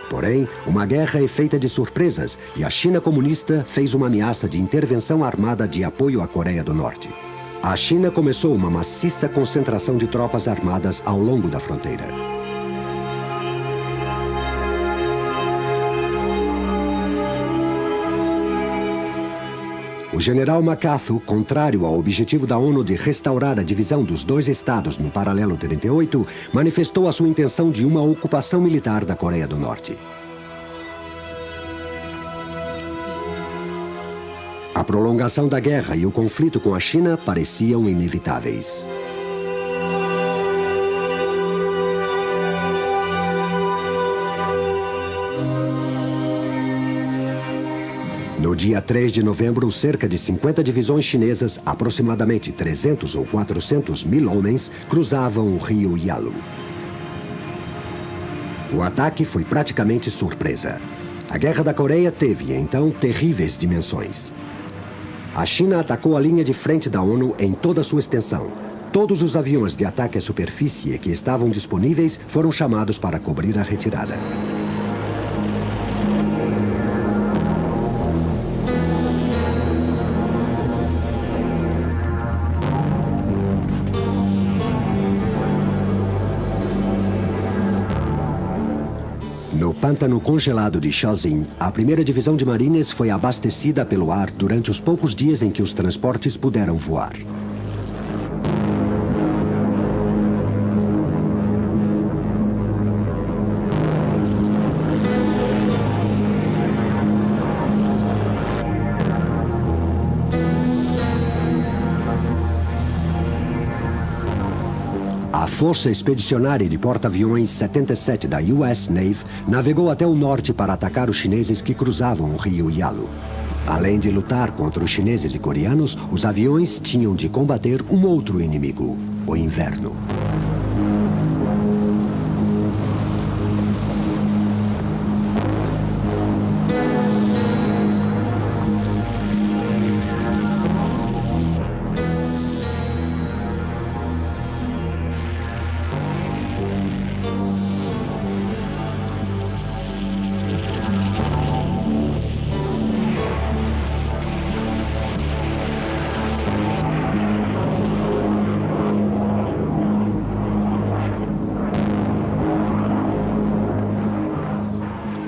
Porém, uma guerra é feita de surpresas e a China comunista fez uma ameaça de intervenção armada de apoio à Coreia do Norte. A China começou uma maciça concentração de tropas armadas ao longo da fronteira. O general MacArthur, contrário ao objetivo da ONU de restaurar a divisão dos dois estados no paralelo 38, manifestou a sua intenção de uma ocupação militar da Coreia do Norte. A prolongação da guerra e o conflito com a China pareciam inevitáveis. No dia 3 de novembro, cerca de 50 divisões chinesas, aproximadamente 300 ou 400 mil homens, cruzavam o rio Yalu. O ataque foi praticamente surpresa. A Guerra da Coreia teve, então, terríveis dimensões. A China atacou a linha de frente da ONU em toda a sua extensão. Todos os aviões de ataque à superfície que estavam disponíveis foram chamados para cobrir a retirada. No pântano congelado de Shaoxing, a primeira divisão de marines foi abastecida pelo ar durante os poucos dias em que os transportes puderam voar. A Força Expedicionária de Porta-Aviões 77 da US Navy navegou até o norte para atacar os chineses que cruzavam o rio Yalu. Além de lutar contra os chineses e coreanos, os aviões tinham de combater um outro inimigo, o inverno.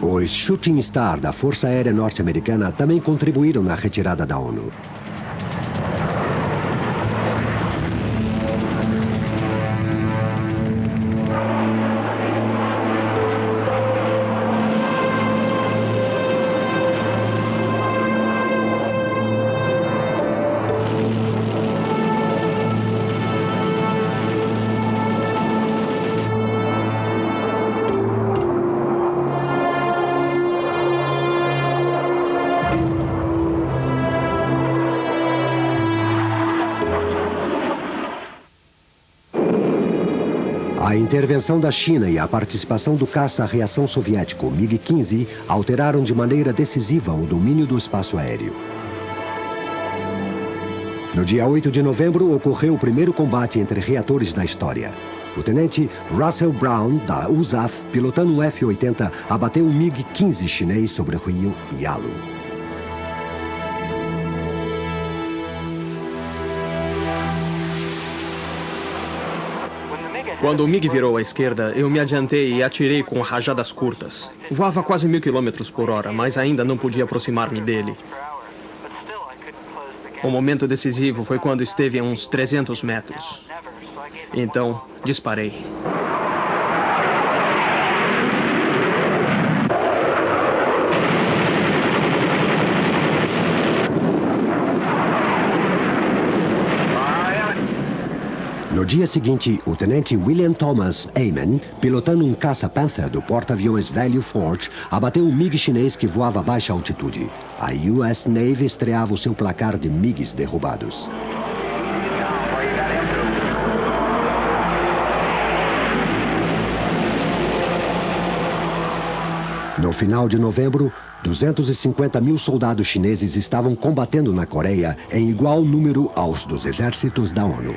Os Shooting Star da Força Aérea Norte-Americana também contribuíram na retirada da ONU. A intervenção da China e a participação do caça-reação soviético MiG-15 alteraram de maneira decisiva o domínio do espaço aéreo. No dia 8 de novembro, ocorreu o primeiro combate entre reatores da história. O tenente Russell Brown, da USAF, pilotando um F-80, abateu um MiG-15 chinês sobre o rio Yalu. Quando o MiG virou à esquerda, eu me adiantei e atirei com rajadas curtas. Voava quase 1000 km por hora, mas ainda não podia aproximar-me dele. O momento decisivo foi quando esteve a uns 300 metros. Então, disparei. No dia seguinte, o tenente William Thomas Amen, pilotando um caça Panther do porta-aviões Value Forge, abateu um MiG chinês que voava a baixa altitude. A US Navy estreava o seu placar de MiGs derrubados. No final de novembro, 250 mil soldados chineses estavam combatendo na Coreia em igual número aos dos exércitos da ONU.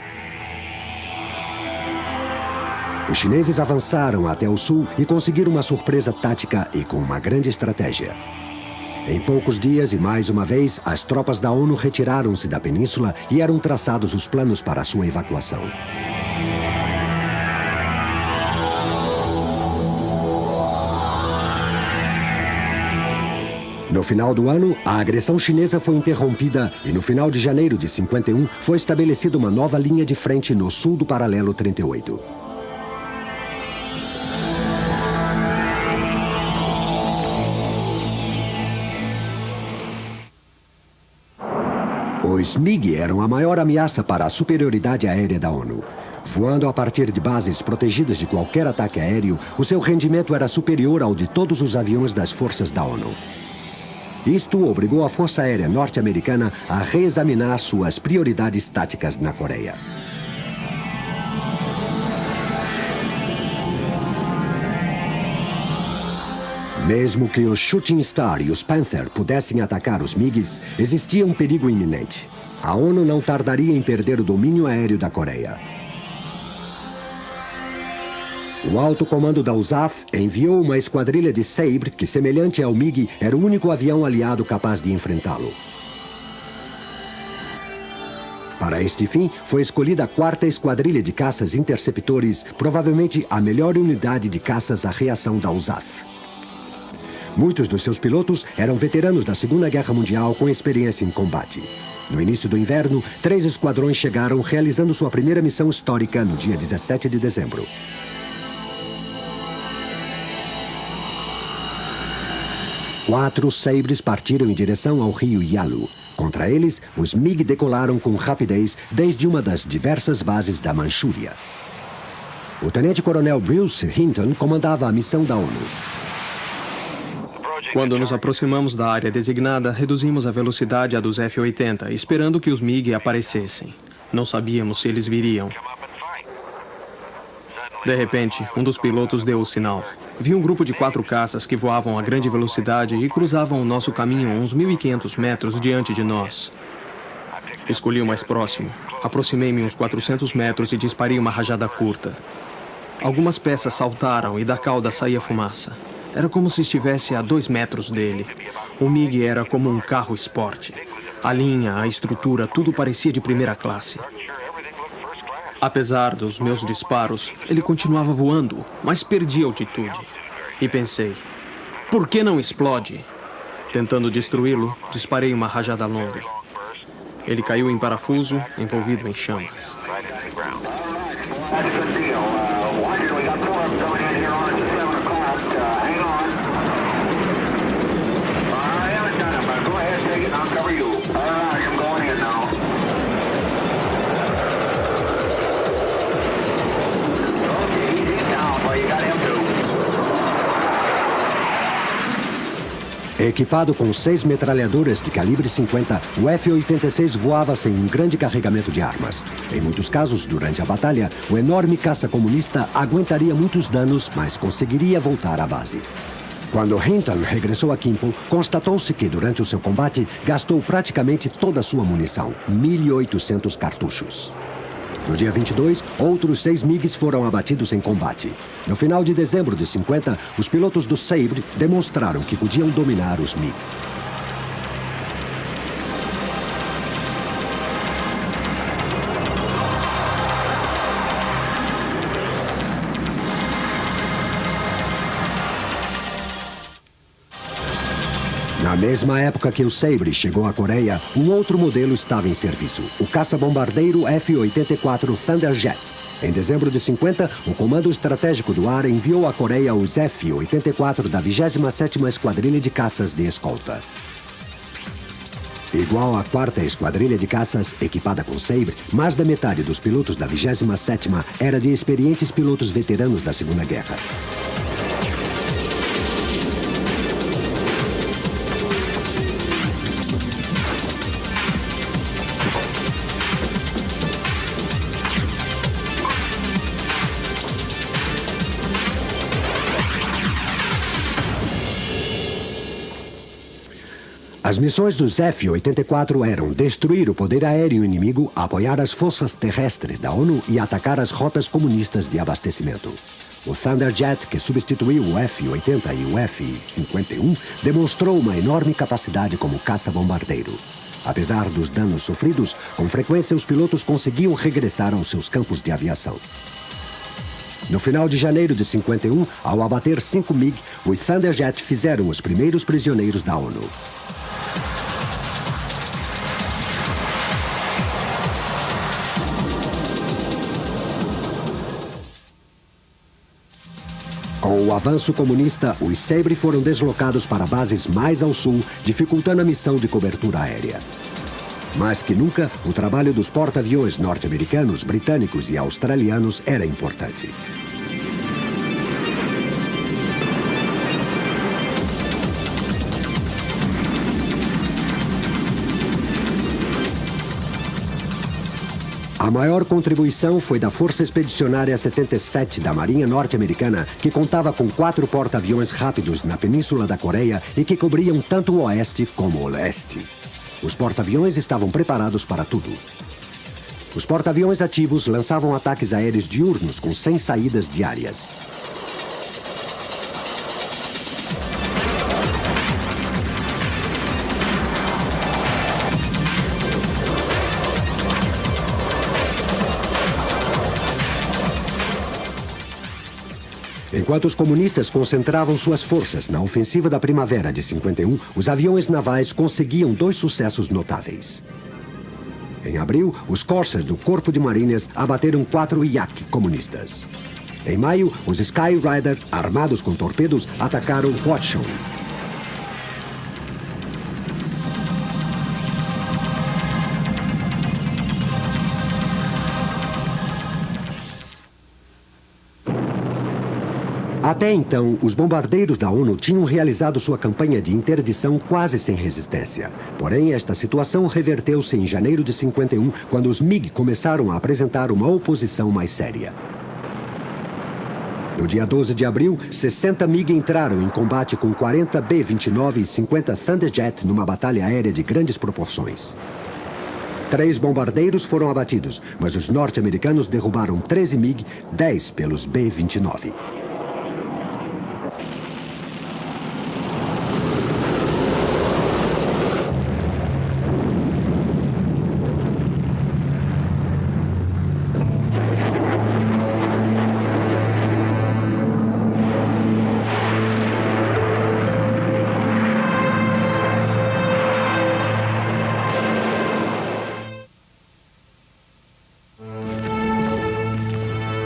Os chineses avançaram até o sul e conseguiram uma surpresa tática e com uma grande estratégia. Em poucos dias e mais uma vez, as tropas da ONU retiraram-se da península e eram traçados os planos para a sua evacuação. No final do ano, a agressão chinesa foi interrompida e no final de janeiro de 51 foi estabelecida uma nova linha de frente no sul do paralelo 38. Os MiG eram a maior ameaça para a superioridade aérea da ONU. Voando a partir de bases protegidas de qualquer ataque aéreo, o seu rendimento era superior ao de todos os aviões das forças da ONU. Isto obrigou a Força Aérea Norte-Americana a reexaminar suas prioridades táticas na Coreia. Mesmo que os Shooting Star e os Panther pudessem atacar os MiGs, existia um perigo iminente. A ONU não tardaria em perder o domínio aéreo da Coreia. O alto comando da USAF enviou uma esquadrilha de Sabre que, semelhante ao MiG, era o único avião aliado capaz de enfrentá-lo. Para este fim, foi escolhida a 4ª Esquadrilha de Caças Interceptores, provavelmente a melhor unidade de caças à reação da USAF. Muitos dos seus pilotos eram veteranos da Segunda Guerra Mundial com experiência em combate. No início do inverno, 3 esquadrões chegaram, realizando sua primeira missão histórica no dia 17 de dezembro. Quatro Sabres partiram em direção ao rio Yalu. Contra eles, os MiG decolaram com rapidez desde uma das diversas bases da Manchúria. O tenente-coronel Bruce Hinton comandava a missão da ONU. Quando nos aproximamos da área designada, reduzimos a velocidade à dos F-80, esperando que os MiG aparecessem. Não sabíamos se eles viriam. De repente, um dos pilotos deu o sinal. Vi um grupo de 4 caças que voavam a grande velocidade e cruzavam o nosso caminho uns 1.500 metros diante de nós. Escolhi o mais próximo. Aproximei-me uns 400 metros e disparei uma rajada curta. Algumas peças saltaram e da cauda saía fumaça. Era como se estivesse a 2 metros dele. O MiG era como um carro esporte. A linha, a estrutura, tudo parecia de primeira classe. Apesar dos meus disparos, ele continuava voando, mas perdia altitude. E pensei, por que não explode? Tentando destruí-lo, disparei uma rajada longa. Ele caiu em parafuso, envolvido em chamas. Equipado com 6 metralhadoras de calibre 50, o F-86 voava sem um grande carregamento de armas. Em muitos casos, durante a batalha, o enorme caça comunista aguentaria muitos danos, mas conseguiria voltar à base. Quando Hinton regressou a Kimpo, constatou-se que, durante o seu combate, gastou praticamente toda a sua munição, 1.800 cartuchos. No dia 22, outros 6 MiGs foram abatidos em combate. No final de dezembro de 50, os pilotos do Sabre demonstraram que podiam dominar os MiG. Na mesma época que o Sabre chegou à Coreia, um outro modelo estava em serviço, o caça-bombardeiro F-84 Thunderjet. Em dezembro de 50, o Comando Estratégico do Ar enviou à Coreia os F-84 da 27ª Esquadrilha de Caças de Escolta. Igual à 4ª Esquadrilha de Caças, equipada com Sabre, mais da metade dos pilotos da 27ª era de experientes pilotos veteranos da Segunda Guerra. As missões dos F-84 eram destruir o poder aéreo inimigo, apoiar as forças terrestres da ONU e atacar as rotas comunistas de abastecimento. O Thunderjet, que substituiu o F-80 e o F-51, demonstrou uma enorme capacidade como caça-bombardeiro. Apesar dos danos sofridos, com frequência os pilotos conseguiam regressar aos seus campos de aviação. No final de janeiro de 51, ao abater 5 MiG, os Thunderjet fizeram os primeiros prisioneiros da ONU. Com o avanço comunista, os Sabre foram deslocados para bases mais ao sul, dificultando a missão de cobertura aérea. Mais que nunca, o trabalho dos porta-aviões norte-americanos, britânicos e australianos era importante. A maior contribuição foi da Força Expedicionária 77 da Marinha Norte-Americana, que contava com 4 porta-aviões rápidos na Península da Coreia e que cobriam tanto o oeste como o leste. Os porta-aviões estavam preparados para tudo. Os porta-aviões ativos lançavam ataques aéreos diurnos com 100 saídas diárias. Enquanto os comunistas concentravam suas forças na ofensiva da primavera de 51, os aviões navais conseguiam 2 sucessos notáveis. Em abril, os Corsairs do Corpo de Marinhas abateram 4 Yak comunistas. Em maio, os Sky Rider, armados com torpedos, atacaram Hwachon. Até então, os bombardeiros da ONU tinham realizado sua campanha de interdição quase sem resistência. Porém, esta situação reverteu-se em janeiro de 51, quando os MiG começaram a apresentar uma oposição mais séria. No dia 12 de abril, 60 MiG entraram em combate com 40 B-29 e 50 Thunderjet numa batalha aérea de grandes proporções. 3 bombardeiros foram abatidos, mas os norte-americanos derrubaram 13 MiG, 10 pelos B-29.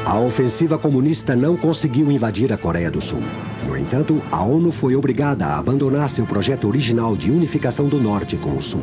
A ofensiva comunista não conseguiu invadir a Coreia do Sul. No entanto, a ONU foi obrigada a abandonar seu projeto original de unificação do Norte com o Sul.